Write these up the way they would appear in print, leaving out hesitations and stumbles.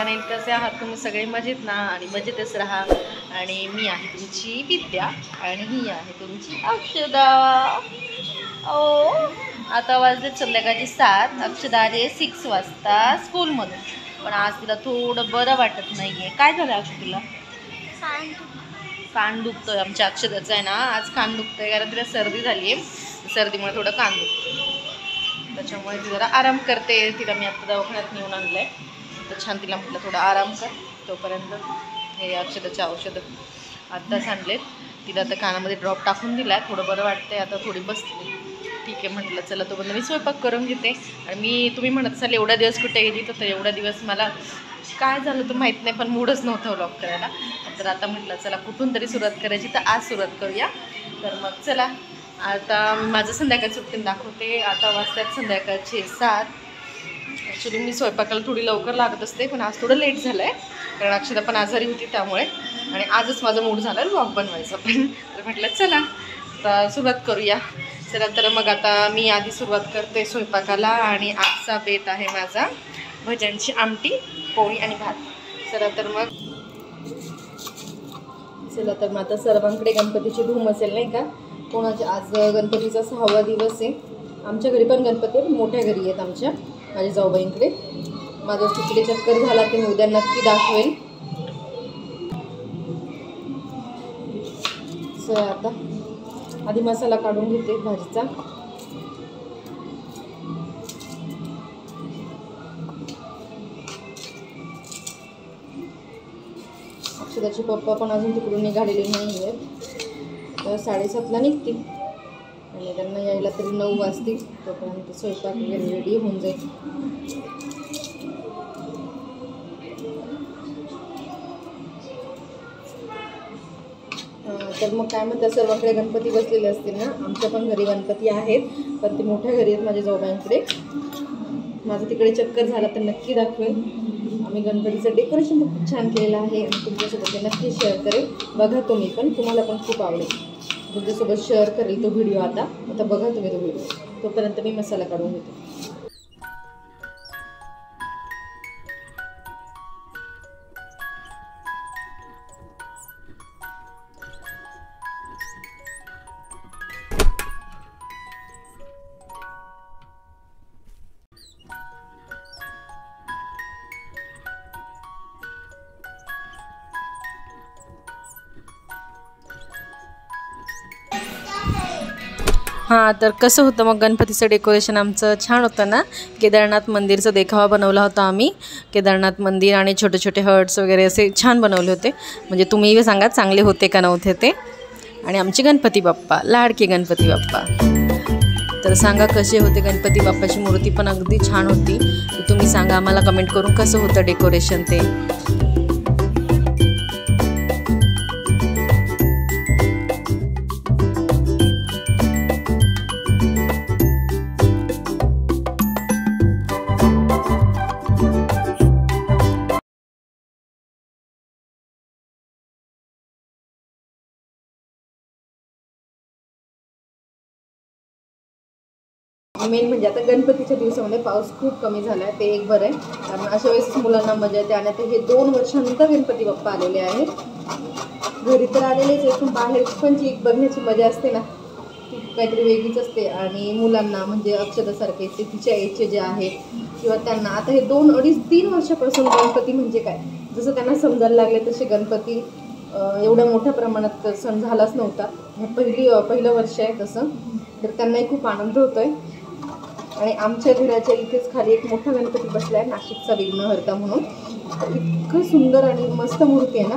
Channel. कसे आहात तुम्ही सगळे? मजेत ना? आणि मजेतच राहा. आणि मी आहे तुमची विद्या आणि ही आहे तुमची अक्षदा. ओ आता वाजलेत संध्याकाळची 7. अक्षदा आली 6 वाजता स्कूलमधून. पण आज तिला थोडं बरं वाटत नाहीये. काय झालं अक्षदाला? कान दुखतोय. आमच्या अक्षदाचं आहे ना आज कान दुखतोय, कारण तिला सर्दी झाली आहे. सर्दीमुळे थोडं कान दुखतं, त्याच्यामुळे ती जरा आराम करते. तिला मी आता दवाखान्यात नेऊन आणलंय, तर छान तिला म्हटलं थोडं आराम कर. तोपर्यंत हे अक्षदाचे औषधं आत्ताच आणलेत. तिला आता कानामध्ये ड्रॉप टाकून दिला आहे. थोडं बरं वाटतंय आता, थोडी बसली. ठीक आहे म्हटलं चला तोपर्यंत मी स्वयंपाक करून घेते. आणि तुम्ही म्हणत असाल एवढा दिवस कुठे गेली, तर एवढा दिवस मला काय झालं तर माहीत नाही, पण मूडच नव्हतं व्लॉग करायला. तर आता म्हटलं चला कुठून तरी सुरुवात करायची, तर आज सुरुवात करूया. तर मग चला आता माझं संध्याकाळचं रुटीन दाखवते. आता वाजतात संध्याकाळचे 7. ॲक्च्युली मी स्वयंपाकाला थोडी लवकर लागत असते, पण आज थोडं लेट झालं आहे, कारण अक्षदा पण आजारी होती त्यामुळे. आणि आजच माझा मूड झाला व्लॉग बनवायचा पण. तर म्हटलं चला आता सुरुवात करूया. चला तर मग आता मी आधी सुरुवात करते स्वयंपाकाला. आणि आजचा बेत आहे माझा भज्यांची आमटी, पोळी आणि भात. चला तर मग आता सर्वांकडे गणपतीची धूम असेल नाही का? कोणाच्या आज गणपतीचा 6वा दिवस आहे. आमच्या घरी पण गणपती आहे, मोठ्या घरी आहेत आमच्या, माझ्या जाऊबाईंकडे. माझा तिकडे चक्कर झाला की मी उद्या नक्की दाखवेल. चला आता आधी मसाला काढून घेते भाजीचा. अक्षदाचे पप्पा पण अजून तिकडून निघालेले नाही आहेत, तर 7:30ला निघतील आणि त्यांना यायला तरी 9 वाजतील. तोपर्यंत स्वयंपाक वगैरे रेडी होऊन जाईल. तर मग काय म्हणतात, सर्वांकडे गणपती बसलेले असतील ना? आमच्या पण घरी गणपती आहेत, पण ते मोठ्या घरी आहेत माझ्या जाऊबाईंकडे. माझं तिकडे चक्कर झाला तर नक्की दाखवेल. आम्ही गणपतीचं डेकोरेशन पण खूप छान केलेलं आहे आणि तुमच्यासोबत ते नक्की शेअर करेल. बघा तुम्ही पण, तुम्हाला पण खूप आवडेल. तुमच्यासोबत शेअर करेल तो व्हिडिओ. आता बघा तुम्ही तो व्हिडिओ. तोपर्यंत मी मसाला काढून घेते. हां, तर कसं होतं मग गणपतीचं डेकोरेशन आमचं? छान होतं ना? केदारनाथ मंदिरचा देखावा बनवला होता आम्ही. केदारनाथ मंदिर आणि छोटे छोटे हर्ट्स वगैरे असे छान बनवले होते. म्हणजे तुम्ही सांगा चांगले होते का नव्हते ते. आणि आमचे गणपती बाप्पा, लाडके गणपती बाप्पा. तर सांगा कसे होते गणपती बाप्पाची मूर्ती पण अगदी छान होती. तर तुम्ही सांगा आम्हाला कमेंट करून कसं होतं डेकोरेशन ते. मेन म्हणजे आता गणपतीच्या दिवसामध्ये पाऊस खूप कमी झाला आहे, ते एक बरं आहे. कारण अशा वेळेस मुलांना मजा येते. आणि आता हे 2 वर्षानंतर गणपती बाप्पा आलेले आहेत. घरी तर आलेलेच आहेत, पण बाहेर पण जी एक बघण्याची मजा असते ना, ती काहीतरी वेगळीच असते. आणि मुलांना म्हणजे अक्षदासारखे ते तिच्या एजचे जे आहेत, किंवा त्यांना आता हे 2, 2.5, 3 वर्षापासून गणपती म्हणजे काय, जसं त्यांना समजायला लागले तसे गणपती एवढ्या मोठ्या प्रमाणात सण झालाच नव्हता. हे पहिलं वर्ष आहे तसं. तर त्यांनाही खूप आनंद होतो आहे. आणि आमच्या घराच्या इथेच खाली एक मोठा गणपती बसला आहे, नाशिकचा विघ्नहर्ता म्हणून. इतकं सुंदर आणि मस्त मूर्ती आहे ना.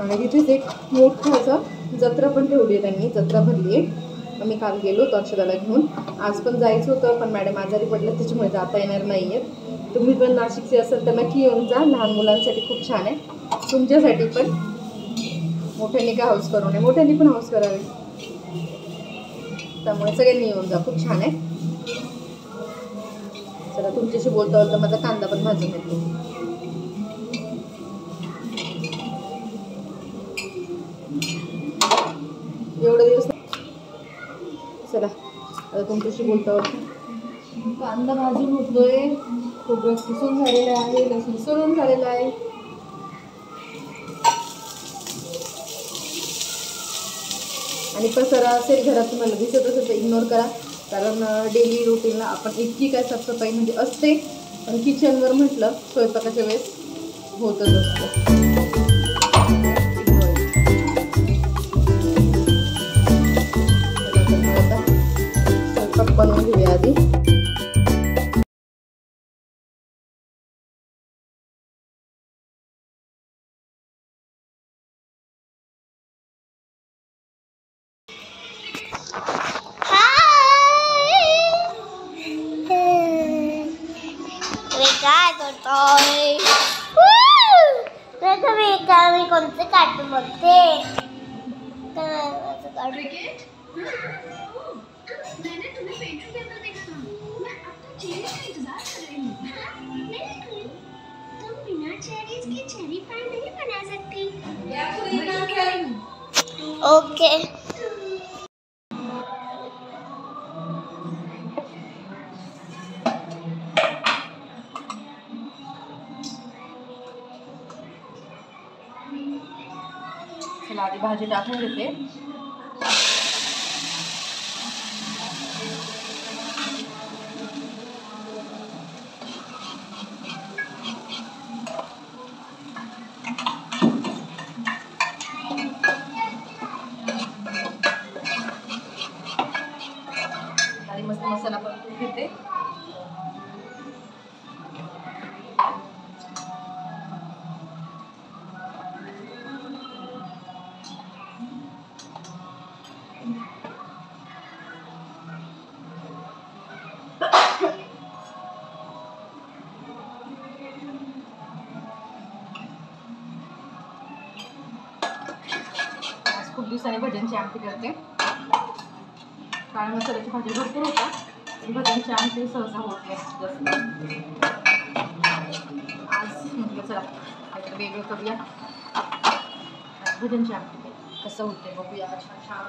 आणि तिथेच एक मोठा असा जत्रा पण ठेवली आहे त्यांनी, जत्रा भरली आहे. आम्ही काल गेलो होतो अक्षदाला घेऊन. आज पण जायचं होतं, पण मॅडम आजारी पडलं, त्याच्यामुळे जाता येणार नाही आहेत. तुम्ही पण नाशिकचे असाल तर नक्की येऊन जा. लहान मुलांसाठी खूप छान आहे, तुमच्यासाठी पण. मोठ्यांनी काय हाऊस करू नये, मोठ्यांनी पण हाऊस करावी. त्यामुळे सगळ्यांनी येऊन जा, खूप छान आहे. चला तुमच्याशी बोलता बोलता माझा कांदा पण भाजून येतो. एवढे दिवस चला आता तुमच्याशी बोलता बोलता कांदा भाजून होतोय. खोबरं किसून झालेलं आहे, लसूण सोलून झालेलं आहे. आणि पसारा असेल घरात तुम्हाला दिसत असेल तर इग्नोर करा, कारण डेली रुटीनला आपण इतकी काय साफसफाई म्हणजे असते, पण किचनवर म्हटलं स्वयंपाकाच्या वेळेस होतच असतं. स्वयंपाक बनवून घेऊया आधी. मी कोणते कार्टून बघते? मैंने तुम्हें बेडरूम के अंदर देखा था। मैं अब तक चेरीज का इंतजार कर रही हूँ। तुम बिना चेरीज के चेरी पाई नहीं बना सकती। ओके। चला आधी भाजी टाकून घेते. आणि मस्त मसाला परतून घेते. खूप दिवसांनी भज्यांची आमटी करते. काळ्या मसाल्याची भाजी भरपूर होता, भज्यांची आमटी सहसा होत नाही जास्त. आज म्हटलं चला काहीतरी वेगळं करूया. भज्यांची आमटी कसं होते बघूया. छान छान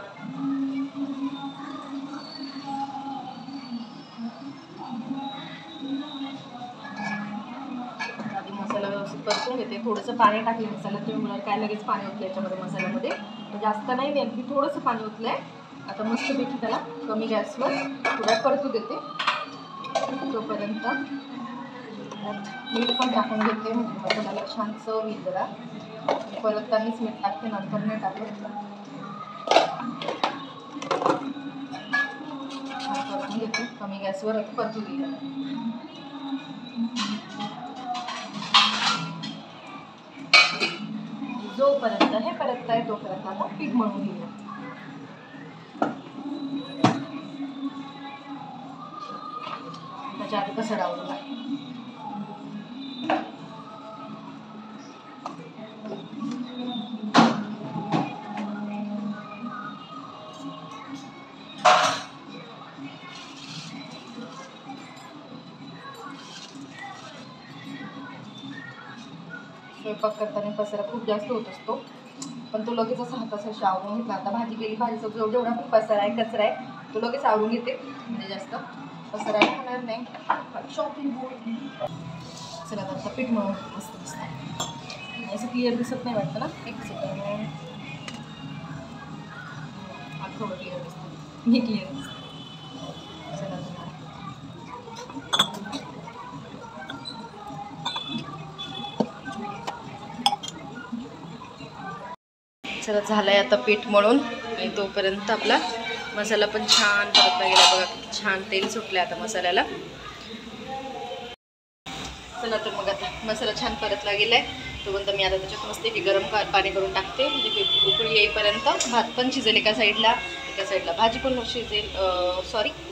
आधी मसाला व्यवस्थित परतून घेते. थोडंसं पाणी टाकले मसाला, तुम्ही म्हणाल काय लगेच पाणी ओतलं याच्यामध्ये मसाल्यामध्ये, जास्त नाही अगदी थोडंसं पाणी ओतलंय. आता मस्तपैकी त्याला कमी गॅसवर थोडा परतू देते. तोपर्यंत मीठ पण टाकून घेते, म्हणजे मसाल्याला छान चव येईल जरा. परततानीच मीठ टाकते, नंतर नाही टाकत. परतून घेते कमी गॅसवर, परतू देते. जोपर्यंत हे परतताय तोपर्यंत आता पीठ मळून घेऊया. त्याच्या आधी कसं डावलं स्वयंपाक करताना पसारा खूप जास्त होत असतो, पण तो लगेच असा हाताशी आवरून घेतला. आता भाजी केली, भाजीचा जेवढा पण पसारा आहे कचरा आहे तो लगेच आवरून घेते, म्हणजे जास्त पसारा होणार नाही. Shopping board. चला आता पीठ मळून मस्त दिसतं. असं क्लिअर दिसत नाही वाटतं ना? एक सेकंड. आता थोडं क्लिअर दिसतं, मी क्लिअर दिसतं. चला झालं आहे आता पीठ मळून, आणि तोपर्यंत आपला मसाला पण छान परतला गेला. बघा किती छान तेल सुटलं आता मसाल्याला. चला तर मग आता मसाला छान परतला गेला आहे, तोपर्यंत मी आता त्याच्यात मस्त की गरम पाणी करून टाकते, म्हणजे उकळी येईपर्यंत भात पण शिजेल एका साईडला भाजी पण शिजेल,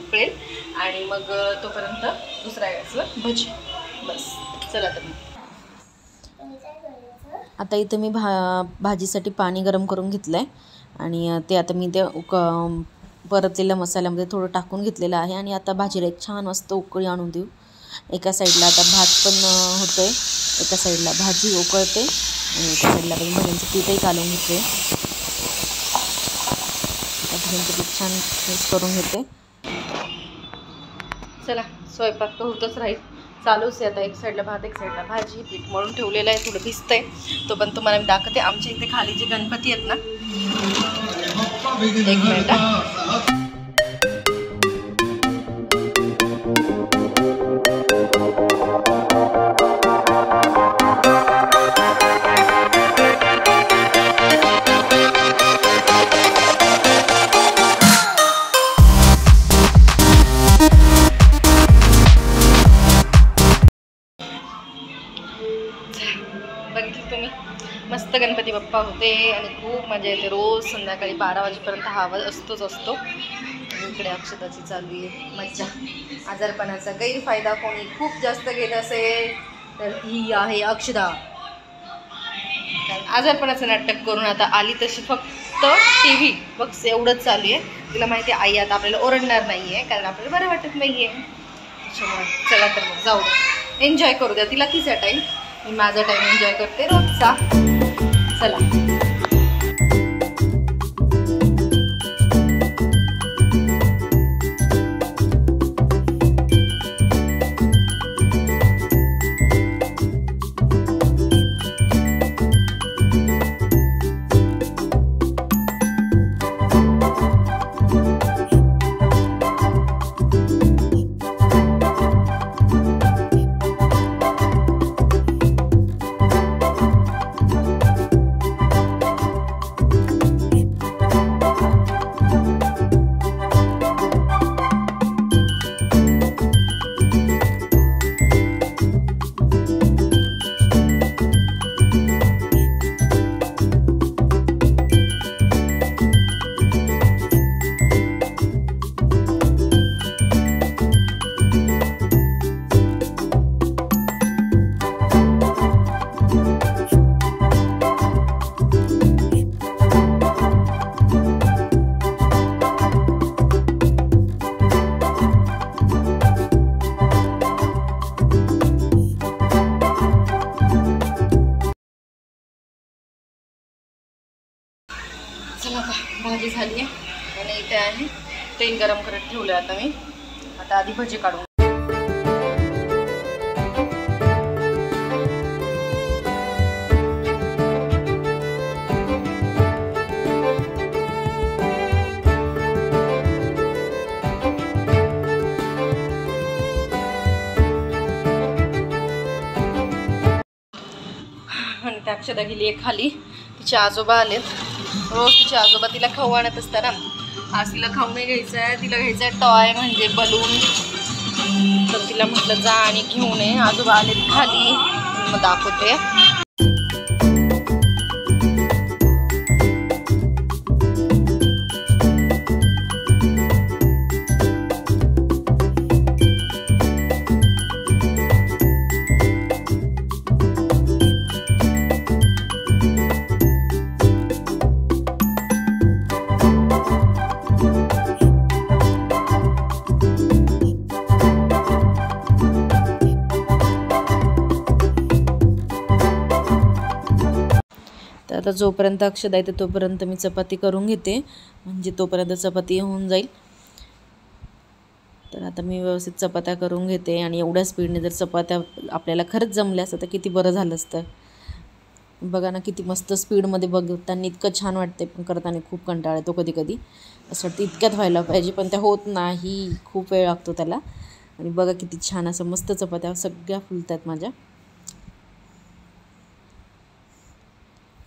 उकळेल, आणि मग तोपर्यंत दुसऱ्या गॅसवर भजी. बस चला तर मग आता इथं मी भाजीसाठी पाणी गरम करून घेतलं आहे, आणि ते आता मी त्या परतलेल्या मसाल्यामध्ये थोडं टाकून घेतलेलं आहे. आणि आता भाजीला एक छान मस्त उकळी आणून देऊ. एका साईडला आता भात पण होतो आहे, एका साईडला भाजी उकळते, आणि एका साईडला पण भज्यांचं पीठही काढून घेते. भज्यांचं पीठ छान मिक्स करून घेते. चला स्वयंपाक तर होतच राहील. चालूच आहे आता, एक साईडला भात एक साईडला भाजी. पीठ मळून ठेवलेलं आहे, थोडं भिजतंय. तो पण तुम्हाला मी दाखवते. आमच्या इथे खाली जे गणपती आहेत ना, एक मिनिट. बघितलं तुम्ही, मस्त गणपती बाप्पा होते आणि खूप मजा येते. रोज संध्याकाळी 12 वाजेपर्यंत हा आवाज असतोच. आणि इकडे अक्षताची चालू आहे मज्जा. आजारपणाचा गैरफायदा कोणी खूप जास्त घेत असेल तर ही आहे अक्षता. कारण आजारपणाचं नाटक करून आता आली तशी फक्त TV बघ एवढंच चालू आहे. तिला माहिती आहे आई आता आपल्याला ओरडणार नाही आहे, कारण आपल्याला बरं वाटत नाही आहे. त्याच्यामुळे चला तर मग जाऊ दे, एन्जॉय करू द्या. तिला तिचा टाईम, मी माझा टाईम एन्जॉय करते रोजचा. चला भाजी झाली आहे आणि इथे आहे तेल गरम करत ठेवलं. आता मी आधी भजी काढून आणि त्या अक्षता गेली आहे खाली. तिचे आजोबा आलेत. रोज तिचे आजोबा तिला खाऊ आणत असतात ना. आज तिला खाऊ नाही घ्यायचं आहे, तिला घ्यायचं आहे टॉय म्हणजे बलून. तर तिला म्हटलं जा आणि घेऊन ये. आजोबा आलेत खाली, मग दाखवते. तर आता जोपर्यंत अक्षदा येते तोपर्यंत मी चपाती करून घेते, म्हणजे तोपर्यंत चपाती होऊन जाईल. तर आता मी व्यवस्थित चपात्या करून घेते. आणि एवढ्या स्पीडने जर चपात्या आपल्याला खरंच जमल्या असतं तर किती बरं झालं असतं. बघा ना किती मस्त स्पीडमध्ये बघताना इतकं छान वाटते, पण करताना खूप कंटाळा येतो कधी कधी. असं वाटतं इतक्यात व्हायला पाहिजे, पण त्या होत नाही, खूप वेळ लागतो त्याला. आणि बघा किती छान असं मस्त चपात्या सगळ्या फुलतात माझ्या.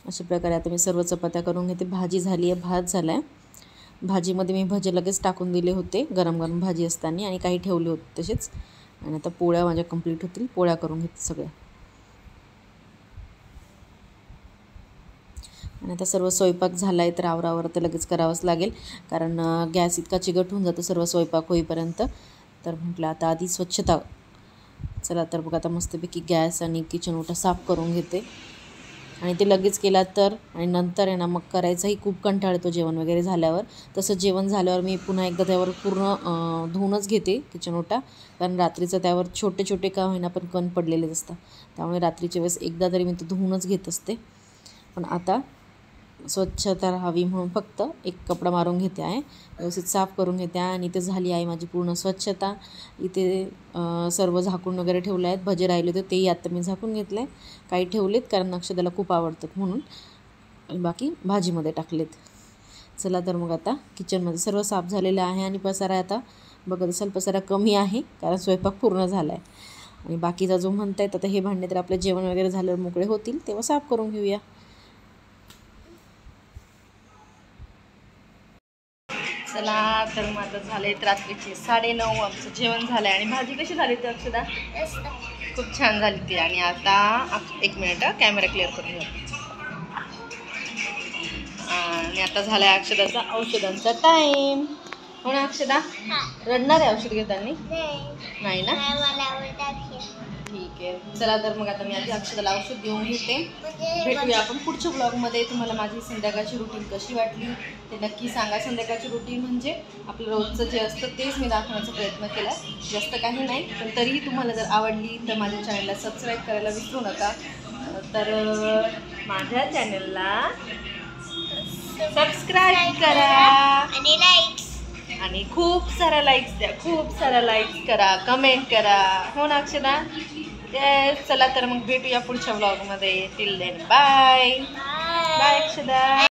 अशा प्रकारे आता मी सर्व चपात्या करून घेते. भाजी झाली आहे, भात झाला आहे. भाजीमध्ये मी भजे लगेच टाकून दिले होते गरम गरम भाजी असताना, आणि काही ठेवले होते तसेच. आणि आता पोळ्या माझ्या कंप्लीट होतील. पोळ्या करून घेते सगळ्या. आणि आता सर्व स्वयंपाक झाला आहे, तर आवरावर तर लगेच करावंच लागेल, कारण गॅस इतका चिकट होऊन जातो सर्व स्वयंपाक होईपर्यंत. तर म्हटलं आता आधी स्वच्छता. चला तर बघा आता मस्तपैकी गॅस आणि किचन ओटा साफ करून घेते. आणि ते लगेच केला तर, आणि नंतर आहे ना मग करायचाही खूप कंटाळा येतो जेवण वगैरे झाल्यावर. तसं जेवण झाल्यावर मी पुन्हा एकदा त्यावर पूर्ण धुवूनच घेते किचन ओटा, कारण रात्रीचं त्यावर छोटे छोटे का होईना पण कण पडलेलेच असतात. त्यामुळे रात्रीच्या वेळेस एकदा तरी मी तो धुवूनच घेत असते. पण आता स्वच्छता राहावी म्हणून फक्त एक कपडा मारून घेते आहे, व्यवस्थित साफ करून घेते आहे. आणि इथे झाली आहे माझी पूर्ण स्वच्छता. इथे सर्व झाकून वगैरे ठेवले आहेत. भजे राहिले होते तेही आता मी झाकून घेतले. काही ठेवलेत कारण अक्षदाला खूप आवडतात म्हणून, बाकी भाजीमध्ये टाकलेत. चला तर मग आता किचनमध्ये सर्व साफ झालेलं आहे. आणि पसारा आता बघत असाल पसारा कमी आहे कारण स्वयंपाक पूर्ण झाला आहे. आणि बाकीचा जो म्हणतायत आता हे भांडे तर आपलं जेवण वगैरे झाल्यावर मोकळे होतील तेव्हा साफ करून घेऊया. चला तर मग आता झाले रात्रीचे 9:30. आमचं जेवण झालं आहे. आणि भाजी कशी झाली ती अक्षदा? खूप छान झाली ती. आणि आता एक मिनिट कॅमेरा क्लिअर करून घेऊ. आणि आता झाला आहे अक्षदाचा औषधांचा टाईम. हो ना अक्षदा? रडणार आहे औषध घेताना? नाही ना? ठीक आहे. चला तर मग आता मी आधी अक्षदाला औषध देऊन घेते. भेटूया आपण पुढच्या ब्लॉगमध्ये. तुम्हाला माझी संध्याकाळची रुटीन कशी वाटली ते नक्की सांगा. संध्याकाळची रुटीन म्हणजे आपलं रोजचं जे असतं तेच मी दाखवण्याचा प्रयत्न केला, जास्त काही नाही. पण तरीही तुम्हाला जर आवडली तर माझ्या चॅनलला सबस्क्राईब करायला विसरू नका. तर माझ्या चॅनलला सबस्क्राईब करा आणि लाईक्स आणि खूप साऱ्या लाईक्स द्या. खूप साऱ्या लाईक्स करा, कमेंट करा. हो ना अक्षदा? येस. चला तर मग भेटूया पुढच्या ब्लॉगमध्ये. टिल देन बाय बाय अक्षदा.